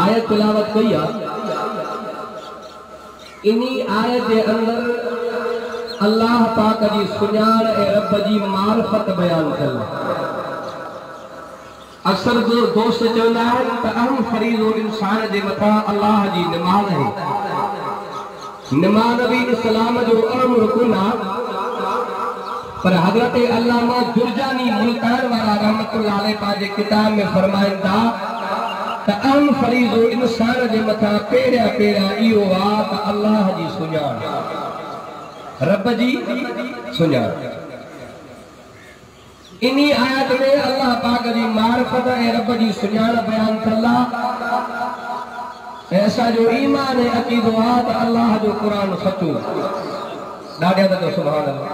आयत तिलावत कई इन्हीं आयत के अंदर अल्लाह पाक जी सुञाण ए रब जी मारिफत बयान कल। अक्सर जो दोस्त चवंदा आहिनि त अहम फरीज़ो इंसान जे मथां अल्लाह जी निमाज़ है। निमाज़ भी इस्लाम जो अहम रुकन आहे। पर हज़रत अल्लामा जुरजानी मुल्तान वाला रहमतुल्लाह अलैह पंहिंजे किताब में फरमाइनि था त अहम फरीज़ो इंसान जे मथां पहिरियां पहिरियां इहो आहे त अल्लाह जी सुञाण, रब जी सुञाण। इन्हीं आयत में अल्लाह पाक जी मारिफत ए रब जी सुञाण बयान कला। ऐसा जो ईमान है अकीदो आ त अल्लाह जो कुरान सचो। ॾाढा त सुभान अल्लाह।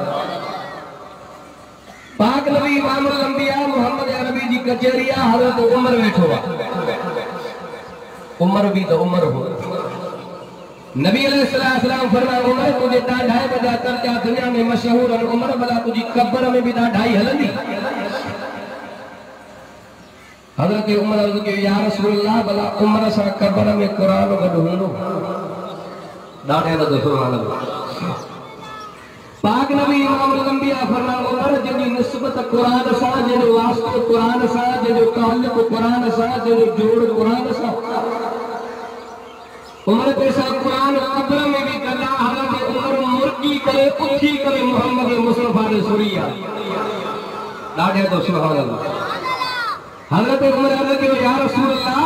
पाक नबी इमामुल अंबिया मोहम्मद अरबी जी कचहरिया हज़रत उमर वेठो आ। उमर भी तो उमर हो। नबी अलैहिस्सलाम फरमाया उमर तुझे ढाई बजा चर्चा दुनिया में मशहूर है। उमर भला तुझी कब्र में भी ढाई हलंदी। हज़रत उमर अर्ज़ कयो या रसूलल्लाह भला उमर सां कब्र में कुरान गॾु हूंदो। ॾाढा त सुभान अल्लाह। पाक नबी इमामुल अंबिया फरमाया उमर जंहिंजी निस्बत कुरान सां, जंहिंजो वास्तो कुरान सां, जंहिंजो ताल्लुक़ कुरान सां, जंहिंजो जोड़ कुरान सां। उमर पैसा कुरान कब्र में भी कला। हज़रत उमर मुर्गी करे उठी करे मोहम्मद मुस्तफा ने सुरिया। ॾाढा तो सुभान अल्लाह। हज़रत उमर अर्ज़ कयो या रसूल अल्लाह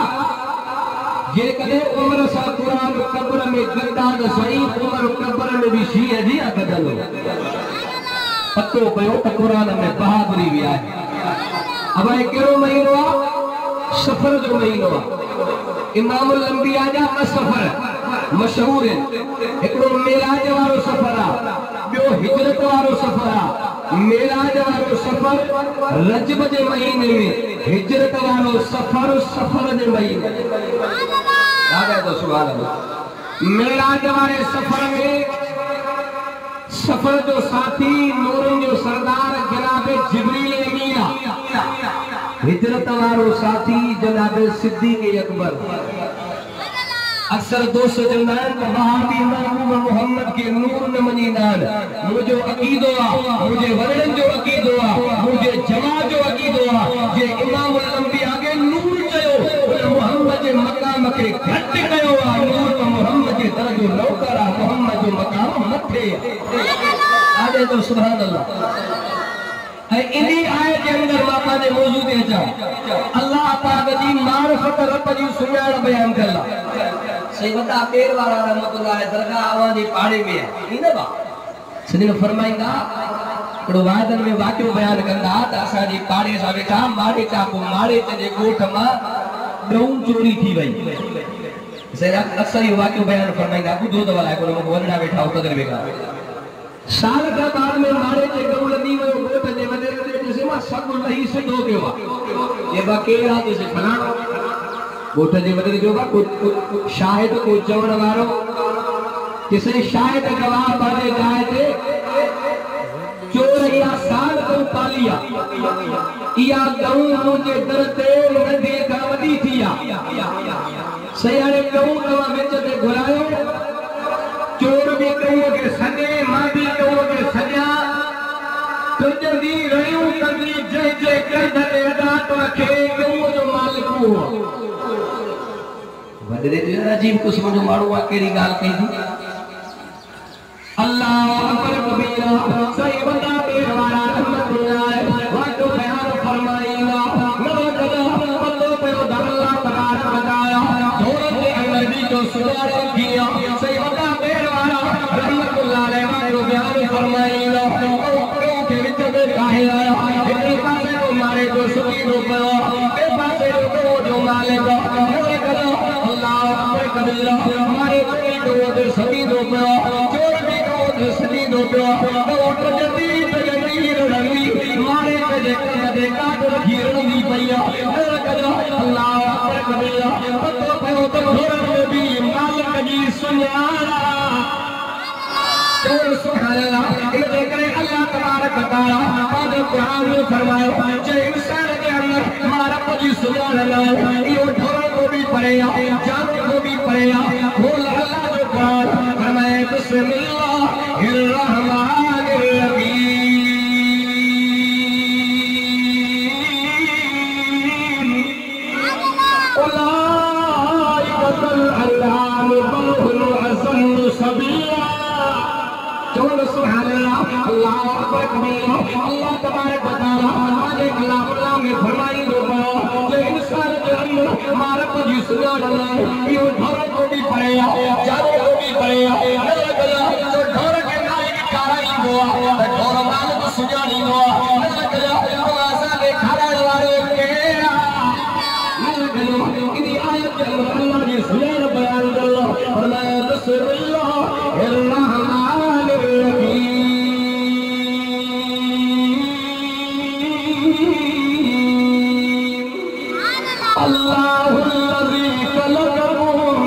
जे कदे उमर सा कुरान कब्र में गदा न सही उमर कब्र में भी शींहं जी गदलो। पतो पयो त कुरान में बहादुरी भी आहे। अब ये कहिड़ो महीनो आहे? सफर जो महीनो आहे। इमामुल अंबिया जा सफर मशहूर है। एकड़ो मेराज वारो सफर आ, बियो हिजरत वारो सफर आ। मेराज वारो सफर रजब जे महीने में, हिजरत वारो सफर सफर जे महीने। ॾाढा तो सुभान अल्लाह। मेराज वारे सफर में सफर जो साथी नूरन जो सरदार जनाब जिब्रील अमीन आ। हिजरत वारो साथी जनाब सिद्दीक अकबर। अक्सर दोस्त चवंदा आहिनि त वहाबी महबूब मोहम्मद के नूर न मञींदा आहिनि। मुंहिंजो अक़ीदो आहे, मुंहिंजे वॾनि जो अक़ीदो आहे, मुंहिंजे जमात जो अक़ीदो आहे जे इमामुल अंबिया खे नूर चयो उन मोहम्मद जे मक़ाम खे घटि कयो आहे। नूर त मोहम्मद जे दर्जो नौकर आहे, मोहम्मद जो मक़ाम मथे आहे। ॾाढे तो सुभान अल्लाह। इन्हीं आयत के अंदर मापा ने मौजूद है जा अल्लाह पाक जी मारिफत रब जी सुञाण बयान कला। सही बता पेर वाला रहमतुल्लाह दरगाह आवाजी पाड़े में है इन बा सदिन फरमाइंदा कड़ो वादन में वाक्य बयान कंदा त असा जी पाड़े सा वेठा माड़े चापो माड़े ते गोठ मा डऊं चोरी थी वई। सही अक्सर ये वाक्य बयान फरमाइंदा बुधो त वाला को वनड़ा बैठा उतर बेगा। साल का बाद में मारे के गौल दी वो गोठ जे वदे जैसे मा सब लही सिद्धो गयो ये बकेरा जैसे फलाणो गोठ जे वदे जो बा को शाहिद को चवण वारो किसे शाहिद गवाह बाजे जाए थे चोर या साल को पालिया या गऊ मुझे दर ते नदी का वदी थिया सयारे गऊ का विच ते घुरायो चोर भी गऊ के सने मां भी गऊ के सजा तुझी रहियो कंदी जय जय कर दे अदा तो के गऊ जो मालिक हो वडरे जो अजीब कुछ जो मारो आ केरी गाल कही थी अल्लाह अकबर कबीरा सही बता बेवारा रहमतुल्लाह वातो बयान फरमाईला नवा कदा अल्लाह पे अल्लाह तबारक बताया जोर से नबी जो सुनार किया सही बता बेवारा रहमतुल्लाह अलैहि वातो बयान फरमाईला के विच में काहे आया एक पासे को मारे जो सुनी रो पयो एक पासे को जो मालिक नवा कदा अल्लाह अकबर कबीरा हमारे को जो सभी रो पयो सदी दो तो जदी रंगी मारे कजे कदे काट गिरनी पया अल्लाह अकबर कबीरा पतो पयो तो घर में भी मालिक जी सुनारा चोर सुहारा इने करे अल्लाह तबारक तआला आज कुरान में फरमाया जे इंसान के अंदर मारा जी सुभान अल्लाह यो ढोल को भी पढ़े जान को भी पढ़े बोल अल्लाह जो कुरान फरमाए बिस्मिल्लाहिर रहमानिर रहीम उलाइकल अल्लाम बलहुल हसन सबीला चलो सुभान अल्लाह अल्लाह अकबर कबीरा अल्लाह तबारक व तआला आज कलामुल्लाह में फरमाई दो जो इंसान के अंदर मारक जी सुभान अल्लाह यो ढोल को भी पढ़े जानो को भी पढ़े अल्लाह कला जो ढोल के मालिक काराई हुआ ढोल मालिक सुजानी हुआ अल्लाह कला तमाशा के खड़ा वाले केड़ा अल्लाह कला इदी आयत के अंदर अल्लाह जी सुभान बयान अल्लाह फरमाया बिस्मिल्लाहिर रहमानिर रहीम अल्लाहुल्लज़ी खलक़कुम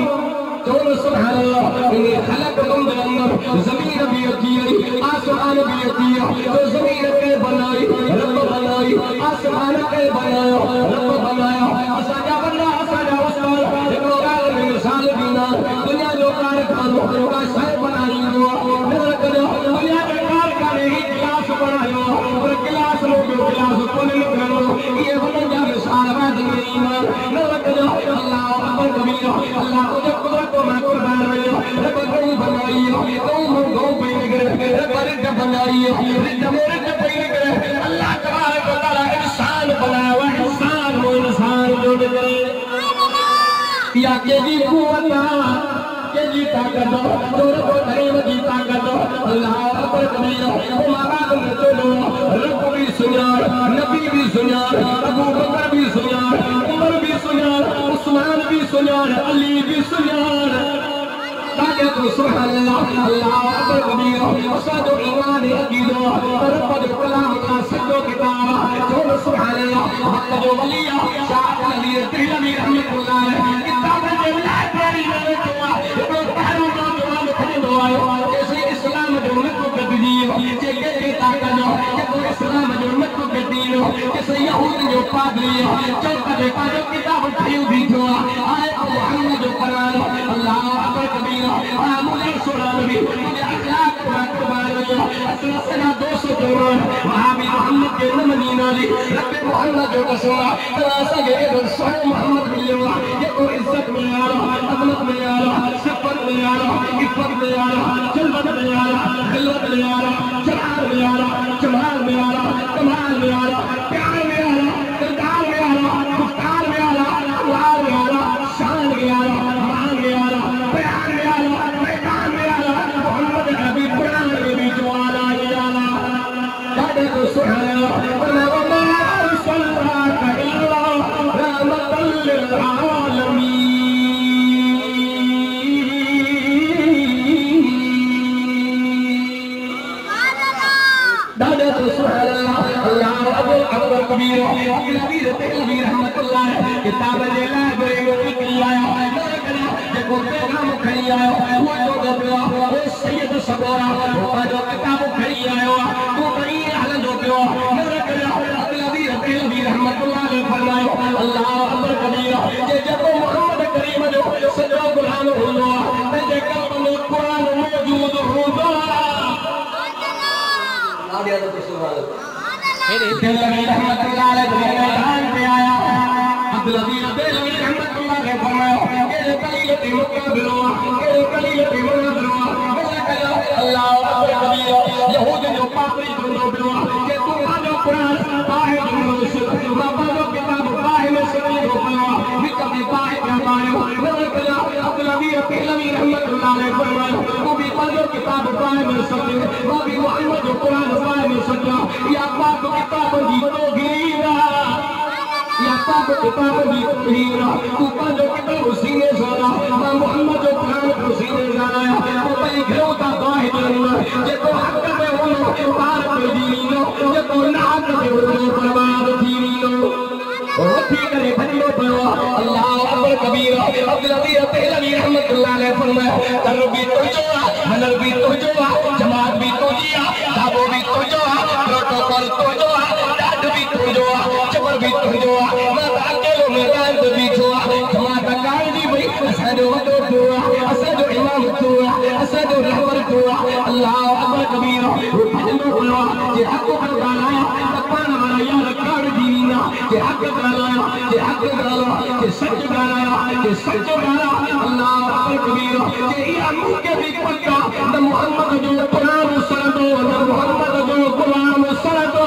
तो सुभान अल्लाह इन्हें खलक़कुम के अंदर ज़मीन भी अती है आसमान भी अती है तो ज़मीन के बनाई रब बनाई आसमान के बनाया रब बनाया असाजा बंदा असाजा उस्ताद देखो गाल में मिसाल बिना दुनिया जो कार करो का शय बनाई हो नजर करो दुनिया के कार का नहीं गिलास बनायो और गिलास लोग गिलास कौन निकलो ये बन जा मिसाल बात नहीं ईमान नजर करो अल्लाह अकबर कबीरा अल्लाह को जब कुदरत को मैं कुर्बान रहियो रब गौ बनाई गौ पे निकले रब रिद बनाई रिद मेरे पे निकले अल्लाह तबारक व तआला इंसान बनाया इंसान को इंसान जोड़ दे या के जी कुवत के जी ताकत जोर को करीम जी ताकत अल्लाह अकबर कबीरा हमारा तुम चलो रब भी सुनार नबी भी सुनार अबू बकर भी सुनार उमर भी सुनार उस्मान भी सुनार अली भी सुनार ताकि तो सुभान अल्लाह अल्लाह अकबर कबीरा असादो ईमान अकीदो रब जो कलाम का सच्चो किताब जो सुभान अल्लाह हक जो वलिया शाह अली तिलमी रहमतुल्लाह किताब के लाइब्रेरी में दुआ तो पहलो जो जवान खरीदो आयो जैसे इस्लाम जो मत को दीन जे के ताकत जो इस्लाम जो मत को दीन जैसे यहूद जो पादरी जो कदे का जो किताब खरीद दी जो आए मोहम्मद जो कुरान अल्लाह अकबर कबीरा मुझे सुना नबी मुझे अखलाक को कुर्बान रहियो असला सना 200 जवान वहाबी मोहम्मद के न मदीना दी रब मोहम्मद जो कसमा तरासा के सोह मोहम्मद मिलवा ये को इज्जत में आला अदलत में आला सिफत में आला इज्जत में आला जलवत में आला खिलवत में आला जलाल में आला जमाल में आला कमाल में आला प्यार में आला किरदार में आला गुफ्तार में आला अहवाल में आला शान में आला मान में आला बयान में आला मैदान में आला मोहम्मद नबी कुरान में भी जो आला ये आला दादे को सुभान अल्लाह वमा अरसलनाका इल्ला रहमतल लिल आलमीन दादा तो सुभान अल्लाह अल्लाह अकबर कबीरा नबी रहमतुल्लाह रहमतुल्लाह किताब ले ला बरे में निकलाया देखो पैगाम खड़ी आयो वो जो गया वो सैयद सबोरा वो जो किताब खड़ी आयो वो बड़ी हालत हो गयो मेरे कला नबी रहमतुल्लाह ने फरमायो अल्लाह अकबर कबीरा जे जब मोहम्मद करीम जो सजो कुरान हुआ ते कल में कुरान मौजूद हुआ आगे तो सुभान अल्लाह रहमतुल्लाह अलैहि मैदान पे आया अब्दुल अजीज बेलवी रहमतुल्लाह ने फरमाया के कलीलती मुकाबलो के कलीलती मुकाबलो अल्लाह अकबर कबीरा यहूद जो पापरी जो बिलो के तुम्हारा कुरान बाहर जो बाबा जो किताब बाहर में सही हो गया विकत बाहर का मानो वरकला अब्दुल अजीज बेलवी रहमतुल्लाह ने फरमाया वो भी जो किताब बाहर में सही वो भी मोहम्मद जो कुरान बाहर में सही या पाक किताब जी तो गिरा या पाक किताब जी तो गिरा ऊपर जो किताब सीने सारा मोहम्मद जो कुरान को सीने सारा वो भाई घरों का बाहर जे को हक में हो पार पे दीनो जे को ना हक में हो बर्बाद दीनो ओ ठीक करे भलो भयो अल्लाह अकबर कबीरा अब्दुल अजीज बेलवी रहमतुल्लाह ने फरमाया कर भी तो जो मनर भी तो जो जमात भी तो जिया दाबो भी तो जो प्रोटोकॉल तो जो डाट भी तो जो जबर भी तो जो जो वॾो तू आहे, असांजो इमाम तू आहे, असांजो रहबर तू आहे। अल्लाह अकबर कबीर भॼंदो पियो आहे जे हक़ में ॻाल्हायो त पाण वारा यार काड़ दीना जे हक़ ॻाल्हायो, जे हक़ ॻाल्हायो, जे सच ॻाल्हायो, जे सच ॻाल्हायो। अल्लाह अकबर कबीर जे इहा मूंखे बि पता त मोहम्मद जो क़ुरान सड़ंदो, न मोहम्मद जो क़ुरान सड़ंदो।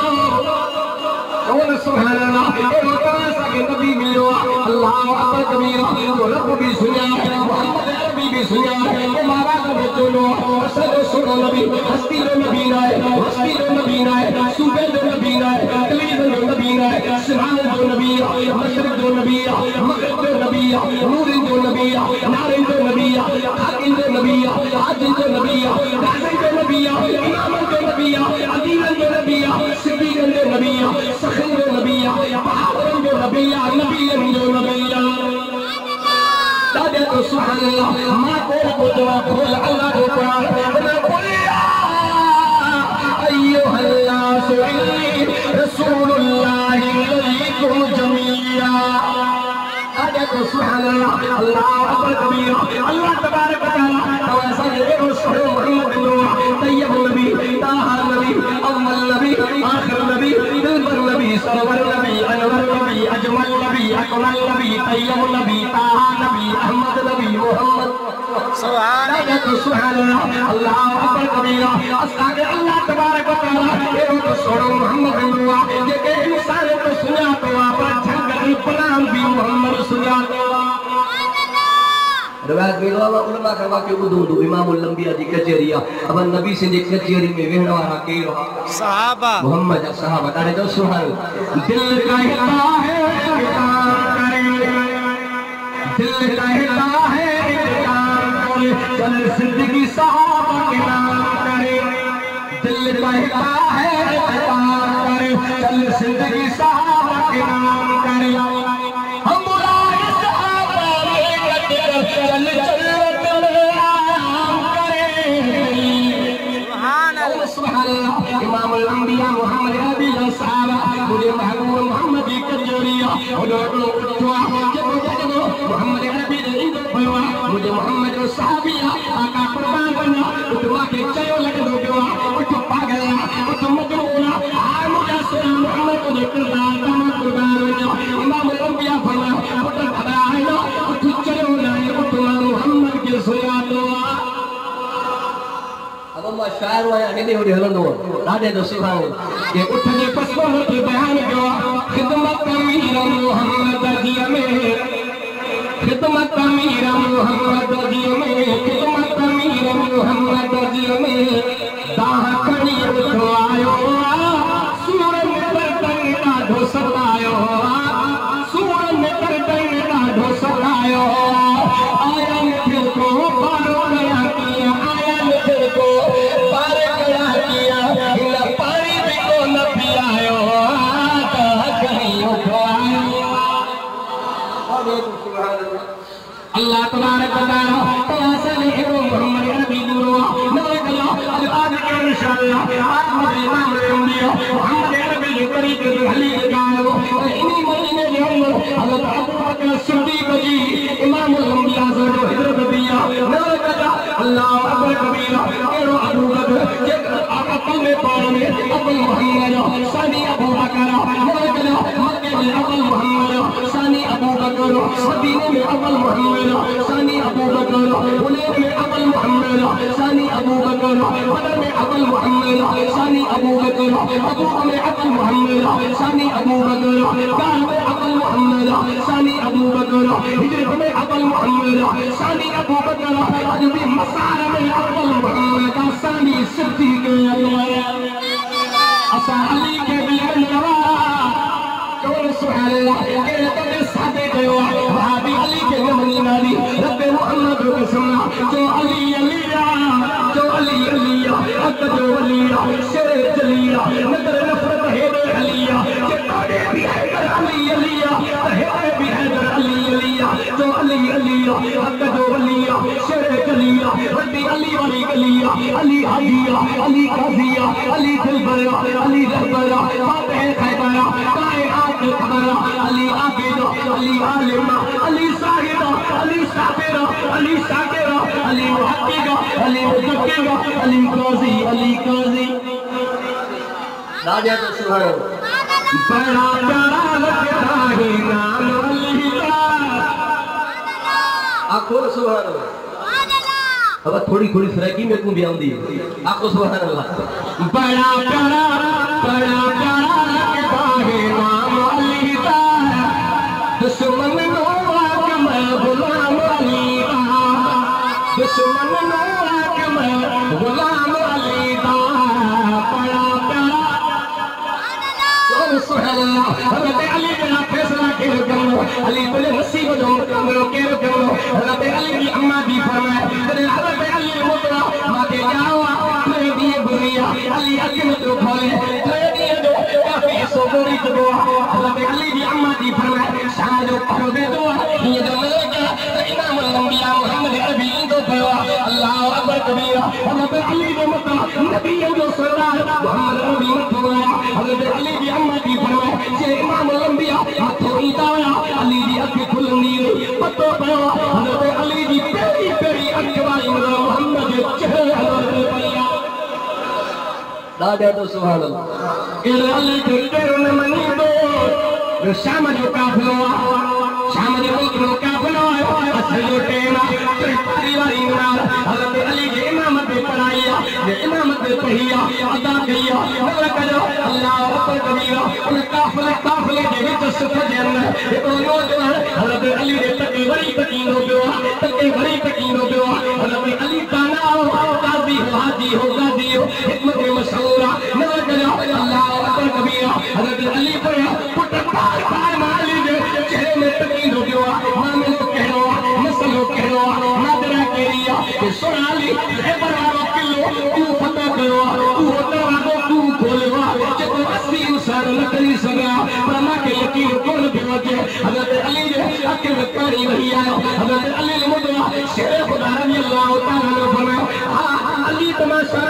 सुभान अल्लाह ए मकान साके नबी मिलो। अल्लाह अकबर कबीर तो रब भी सुना, मोहम्मद अरबी भी सुना। ए मारा का बचलो असद सुनो नबी, हस्ती जो नबी ना है, हस्ती जो नबी ना है, सूबे जो नबी ना है, तवीज जो नबी ना है, सिराज जो नबी है, मशरिक जो नबी है, मगरिब जो नबी है, नूर जो नबी है, नारिन जो नबी है, हाकिम जो नबी है, आजिल जो नबी है, गाज़ी जो नबी है, इमाम जो नबी है, अदील जो नबी है, सिद्दीक जो नबी है, सखी जो नबी है, बहादुर जो नबी है, नबी जो नबी है। दादा तो सुभान अल्लाह मां को जवाब खोल अल्लाह को कुरान मैं बोलिया अय्युहन्नास इन्नी रसूलुल्लाहि इलैकुम जमीआ। दादा तो सुभान अल्लाह अल्लाह अकबर कबीर अल्लाह तबारक व तआला तवासल रसूल मोहम्मद तैयब नबी, ताहा नबी, अव्वल नबी, आखिर नबी, दिलबर नबी, सरवर नबी, अनवर नबी, अजमल नबी, अकमल नबी, तैयब नबी, ताहा नबी, अहमद नबी, मोहम्मद सुभान अल्लाह अल्लाह अकबर कबीर अस्ताग अल्लाह तबारक व तआला ए रसूल मोहम्मद हुआ जेके इंसान को सुना तो पर जंगल पनाम भी मोहम्मद सुना तो। रिवायत में उलमा करवा के उदू इमामुल अंबिया दी कचहरिया अब नबी से जे कचहरी में वेहण वाला के सहाबा मोहम्मद सहाबा तारे जो सुभान दिल कहता है दिल कहता है चल जिंदगी सहाबा के नाम करे, दिल कहता है चल जिंदगी सहाबा के नाम करे। हम बुलाए सहाबा चल चल आराम करे। सुभान अल्लाह सुभान अल्लाह इमामुल अंबिया मोहम्मद अरबी सहाबा मुझे महबूब मोहम्मद की कजरिया मोहम्मद अरबी मुझे मोहम्मद सहाबिया आका कुर्बान बना उठवा के चयो लगदो गयो उठ पागल उठ मजनूना हाय मुझे सुन मोहम्मद को किरदार तमाम कुर्बान बना इमाम अंबिया फरमाया उठ खड़ा है ना उठ चयो ना उठ मोहम्मद के सुना दो। अब अम्मा शायर वाया हेदे होदे हलंदो ॾाढे तो सुभान के उठ जे पसो के बयान कयो खिदमत अमीर मोहम्मद जी में खिदमत अमीर मोहम्मद जी में खिदमत अमीर मोहम्मद जी में दाह खणी उठो आयो सूर में गर्दन ॾाढो सतायो सूर में गर्दन ॾाढो सतायो आया मिठे को पारो गया किया आया मिठे को पार गया किया हिन पानी भी को न पियायो दाह खणी उठो आयो। अल्लाह तबारक व तआला तवासल मोहम्मद अरबी गुरु नवकला आज के इंशाअल्लाह आज मुझे इमाम अंबिया मोहम्मद अरबी के तरीके से हली गाओ इन्हीं महीने के अंदर हजरत अबू बकर सिद्दीक जी इमाम अंबिया से जो हिजरत दिया नवकला अल्लाह अकबर कबीर एरो अबू बकर के अकल में पार में अबुल मोहम्मद सानी अबू बकर नवकला मक्के में अबुल मोहम्मद सानी अबू बकर मदीने में अबुल मोहम्मद सानी अबू बकर हुनैन में अबुल मोहम्मद सानी अबू बकर बदर में अबुल मोहम्मद सानी अबू बकर अबूहा में अबुल मोहम्मद सानी अबू बकर गाह में अबुल मोहम्मद सानी अबू बकर हिजरत में अबुल मोहम्मद सानी अबू बकर आज भी मसार में अबुल मोहम्मद सानी सिद्दीक असा अली के बिन नवा सुभान अल्लाह के तबे सादे गयो भाभी अली के नमनी नारी रब मोहम्मद को सुना जो अली अलिया जो अली अलिया हक जो अलिया शेर जलिया नजर नफरत है अलिया के ताड़े भी है अली अलिया है भी है अली अलिया जो अली अलिया हक जो अलिया शेर जलिया रब अली वाली गलिया अली हादिया अली काजिया अली दिलबरा अली रहबरा फातिह खैबरा कायनात खबरा अली आबिद अली आलिम अली साहिद अली साबिर अली शाकिर, अली मुहक्किक, अली मुदक्किक, अली काजी। राजा तो सुभान बड़ा प्यारा लगता है नाम अली का। आखो सुभान अल्लाह। अब थोड़ी थोड़ी सराकी में को भी आंदी आखो सुभान अल्लाह। बड़ा प्यारा लगता है नाम अली का, दुश्मन नो आके मैं गुलाम अली का, दुश्मन नो आके मैं गुलाम अली का। बड़ा प्यारा सुभान अल्लाह। हज़रत अली का फैसला के करो, अली बोले नसीब जो करो के करो। हज़रत अली की अम्मा भी फरमाए, हज़रत अली मुतरा माते जाओ मेरे दिए गुरिया अली अकम तो खोले मेरे दिए दो काफी सोबरी तो हज़रत अली की अम्मा भी फरमाए, शाम जो पढ़ो दे दो ये जो मलेका इमाम अल-अंबिया मोहम्मद अरबी तो पढ़ो अल्लाह अकबर कबीरा। हज़रत अली के मुतरा नबी जो सरदार मोहम्मद अरबी तो हज़रत अली की अम्मा भी फरमाए, जे इमाम अल-अंबिया हाथों ईदाया अली की अख खुलनी पतो पयो। हज़रत अली की पहली पहली अख वाली मोहम्मद के चेहरे हज़रत पया। दादा तो सुभान अल्लाह। इल अली के केर न मनी दो शाम जो काफिलो, शाम जो मुल्क काफिलो असल जो टेना परिवारी नाल हज़रत अली के इमामत पे पढ़ाया, ये इमामत पे पढ़िया अदा किया नजर करो अल्लाह अकबर कबीरा। उन काफिले के विच सफर जे अंदर एक नौजवान हज़रत अली के तके बड़ी तकीनो पियो, तके बड़ी तकीनो पियो। हज़रत अली ताना काजी हाजी हो गाजी हो हिकमत मशहूरा नजर करो अल्लाह अकबर कबीरा। हज़रत अली पर पुट पार मार लीजिए चेहरे में तकीनो पियो, मामलो कहरो मसलो कहरो नादरा केरिया के सोनाली ए बराबर किलो तू पता करो तू दरवाजो तू खोलवा जे तो 80 इंसान न करी सगा पर मां के यकीन कोन पियो के। हज़रत अली जे अके में पानी वही आयो, हज़रत अली ने मुदवा शेर खुदा रज़ी अल्लाह तआला ने फरमाया, हां अली तमाशा